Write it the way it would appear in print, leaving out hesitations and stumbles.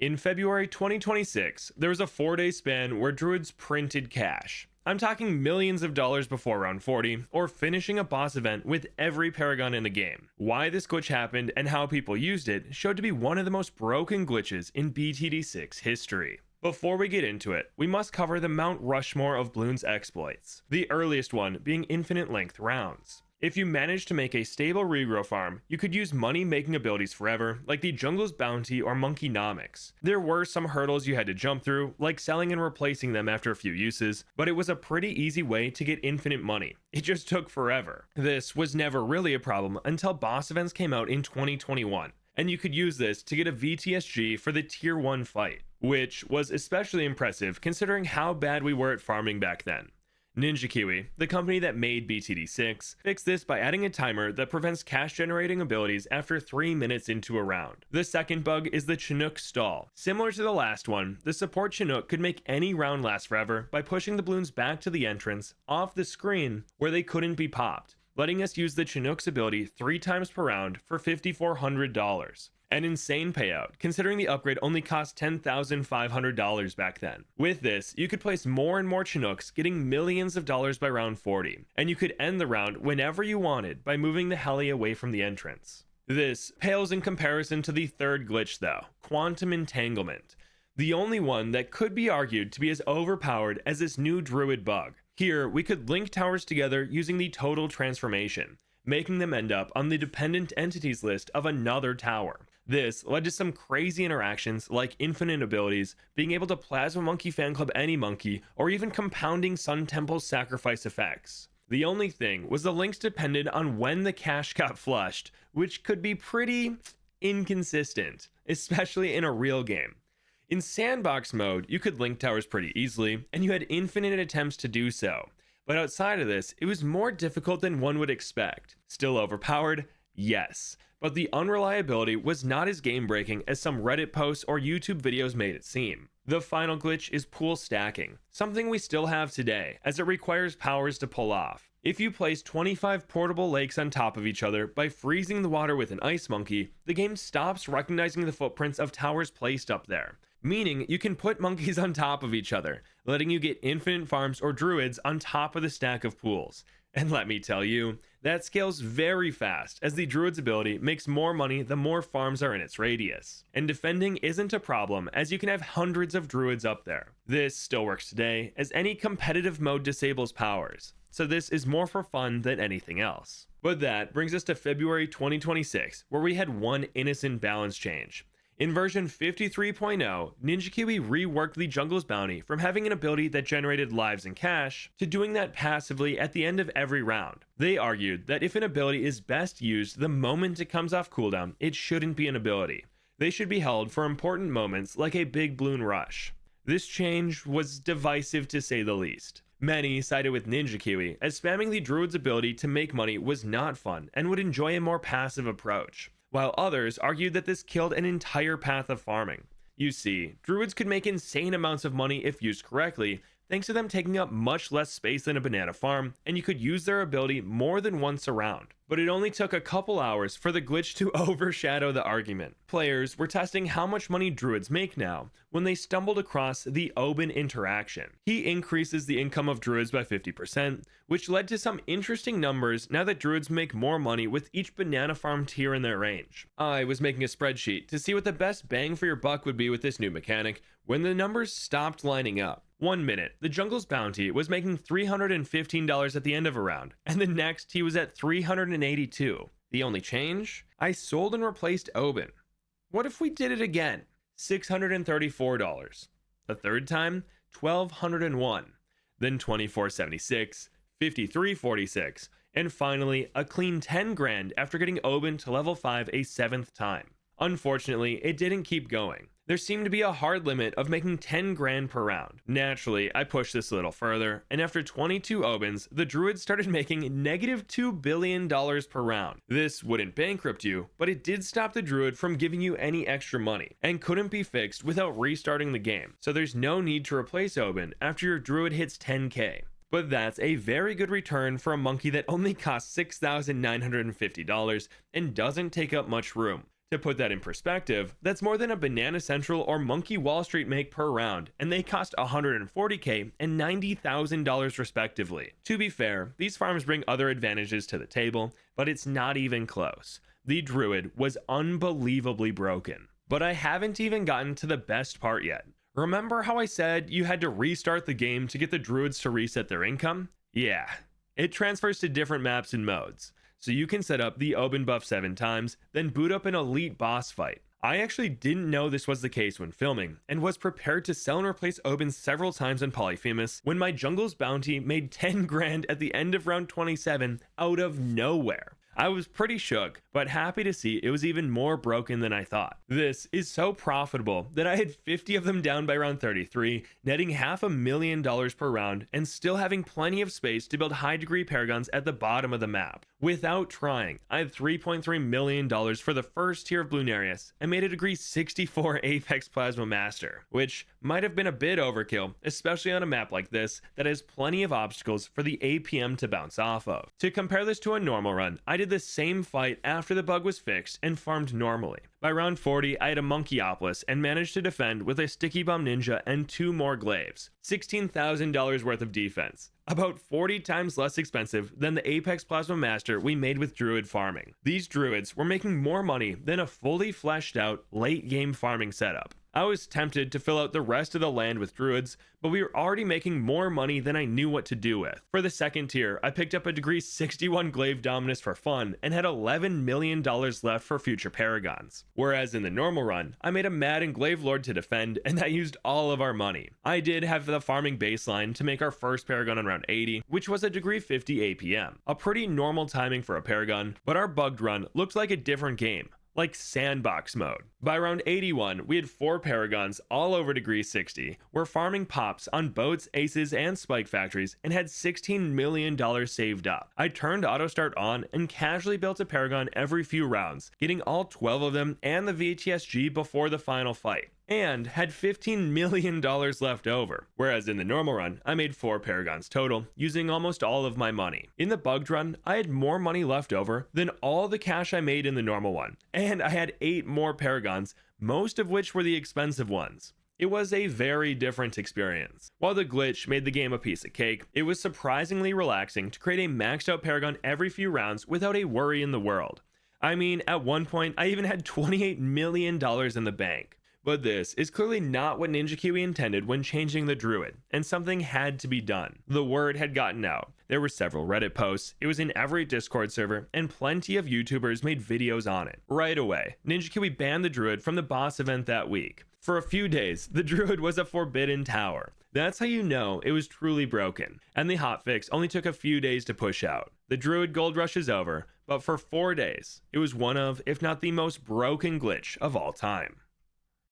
In February 2026, there was a 4-day span where Druids printed cash. I'm talking millions of dollars before round 40, or finishing a boss event with every paragon in the game. Why this glitch happened and how people used it showed to be one of the most broken glitches in BTD6 history. Before we get into it, we must cover the Mount Rushmore of Bloons exploits, the earliest one being infinite length rounds. If you managed to make a stable regrow farm, you could use money making abilities forever, like the Jungle's Bounty or Monkeynomics. There were some hurdles you had to jump through, like selling and replacing them after a few uses, but it was a pretty easy way to get infinite money. It just took forever. This was never really a problem until boss events came out in 2021, and you could use this to get a VTSG for the tier 1 fight, which was especially impressive considering how bad we were at farming back then. Ninja Kiwi, the company that made BTD6, fixed this by adding a timer that prevents cash generating abilities after 3 minutes into a round. The second bug is the Chinook stall. Similar to the last one, the support Chinook could make any round last forever by pushing the balloons back to the entrance, off the screen, where they couldn't be popped, letting us use the Chinook's ability 3 times per round for $5,400. An insane payout, considering the upgrade only cost $10,500 back then. With this, you could place more and more Chinooks, getting millions of dollars by round 40, and you could end the round whenever you wanted by moving the heli away from the entrance. This pales in comparison to the third glitch though, Quantum Entanglement, the only one that could be argued to be as overpowered as this new Druid bug. Here, we could link towers together using the total transformation, making them end up on the dependent entities list of another tower. This led to some crazy interactions like infinite abilities, being able to Plasma Monkey Fan Club any monkey, or even compounding Sun Temple sacrifice effects. The only thing was the links depended on when the cash got flushed, which could be pretty inconsistent, especially in a real game. In sandbox mode, you could link towers pretty easily, and you had infinite attempts to do so. But outside of this, it was more difficult than one would expect. Still overpowered? Yes. But the unreliability was not as game-breaking as some Reddit posts or YouTube videos made it seem. The final glitch is pool stacking, something we still have today, as it requires powers to pull off. If you place 25 portable lakes on top of each other by freezing the water with an ice monkey, the game stops recognizing the footprints of towers placed up there, meaning you can put monkeys on top of each other, letting you get infinite farms or druids on top of the stack of pools. And let me tell you, that scales very fast, as the Druid's ability makes more money the more farms are in its radius. And defending isn't a problem, as you can have hundreds of Druids up there. This still works today, as any competitive mode disables powers, so this is more for fun than anything else. But that brings us to February 2026, where we had one innocent balance change. In version 53.0, Ninja Kiwi reworked the Jungle's Bounty from having an ability that generated lives and cash to doing that passively at the end of every round. They argued that if an ability is best used the moment it comes off cooldown, it shouldn't be an ability. They should be held for important moments like a big balloon rush. This change was divisive to say the least. Many sided with Ninja Kiwi, as spamming the Druid's ability to make money was not fun and would enjoy a more passive approach, while others argued that this killed an entire path of farming. You see, Druids could make insane amounts of money if used correctly, thanks to them taking up much less space than a banana farm, and you could use their ability more than once around. But it only took a couple hours for the glitch to overshadow the argument. Players were testing how much money Druids make now when they stumbled across the Hbomb interaction. He increases the income of Druids by 50%, which led to some interesting numbers now that Druids make more money with each banana farm tier in their range. I was making a spreadsheet to see what the best bang for your buck would be with this new mechanic when the numbers stopped lining up. 1 minute, the Jungle's Bounty was making $315 at the end of a round, and the next he was at $382. The only change? I sold and replaced Hbomb. What if we did it again? $634. A third time, $1,201. Then $2,476, $5,346, and finally a clean 10 grand after getting Hbomb to level 5 a 7th time. Unfortunately, it didn't keep going. There seemed to be a hard limit of making 10 grand per round. Naturally, I pushed this a little further, and after 22 Hbombs, the Druids started making negative $2 billion per round. This wouldn't bankrupt you, but it did stop the Druid from giving you any extra money, and couldn't be fixed without restarting the game, so there's no need to replace Hbomb after your Druid hits 10k. But that's a very good return for a monkey that only costs $6,950 and doesn't take up much room. To put that in perspective, that's more than a Banana Central or Monkey Wall Street make per round, and they cost $140k and $90,000 respectively. To be fair, these farms bring other advantages to the table, but it's not even close. The Druid was unbelievably broken. But I haven't even gotten to the best part yet. Remember how I said you had to restart the game to get the Druids to reset their income? Yeah, it transfers to different maps and modes. So you can set up the Hbomb buff 7 times, then boot up an elite boss fight. I actually didn't know this was the case when filming, and was prepared to sell and replace Hbomb several times in Polyphemus when my jungle's bounty made 10 grand at the end of round 27 out of nowhere. I was pretty shook, but happy to see it was even more broken than I thought. This is so profitable that I had 50 of them down by round 33, netting $500,000 per round, and still having plenty of space to build high degree paragons at the bottom of the map. Without trying, I had $3.3 million for the first tier of Bloonarius and made a degree 64 Apex Plasma Master, which might have been a bit overkill, especially on a map like this that has plenty of obstacles for the APM to bounce off of. To compare this to a normal run, I did the same fight after the bug was fixed and farmed normally. By round 40, I had a Monkeyopolis and managed to defend with a Sticky Bomb Ninja and 2 more Glaives. $16,000 worth of defense. About 40 times less expensive than the Apex Plasma Master we made with Druid farming. These Druids were making more money than a fully fleshed out late game farming setup. I was tempted to fill out the rest of the land with Druids, but we were already making more money than I knew what to do with. For the second tier, I picked up a degree 61 Glaive Dominus for fun and had $11 million left for future Paragons. Whereas in the normal run, I made a Madden Glaive Lord to defend, and that used all of our money. I did have the farming baseline to make our first Paragon on round 80, which was a degree 50 APM. A pretty normal timing for a Paragon, but our bugged run looked like a different game. Like sandbox mode. By round 81, we had 4 Paragons all over degree 60. We're farming pops on boats, aces, and spike factories and had $16 million saved up. I turned auto start on and casually built a Paragon every few rounds, getting all 12 of them and the VTSG before the final fight, and had $15 million left over. Whereas in the normal run, I made 4 Paragons total, using almost all of my money. In the bugged run, I had more money left over than all the cash I made in the normal one, and I had 8 more Paragons, most of which were the expensive ones. It was a very different experience. While the glitch made the game a piece of cake, it was surprisingly relaxing to create a maxed out Paragon every few rounds without a worry in the world. I mean, at one point, I even had $28 million in the bank. But this is clearly not what Ninja Kiwi intended when changing the Druid, and something had to be done. The word had gotten out. There were several Reddit posts, it was in every Discord server, and plenty of YouTubers made videos on it. Right away, Ninja Kiwi banned the Druid from the boss event that week. For a few days, the Druid was a forbidden tower. That's how you know it was truly broken, and the hotfix only took a few days to push out. The Druid gold rush is over, but for 4 days, it was one of, if not the most broken glitch of all time.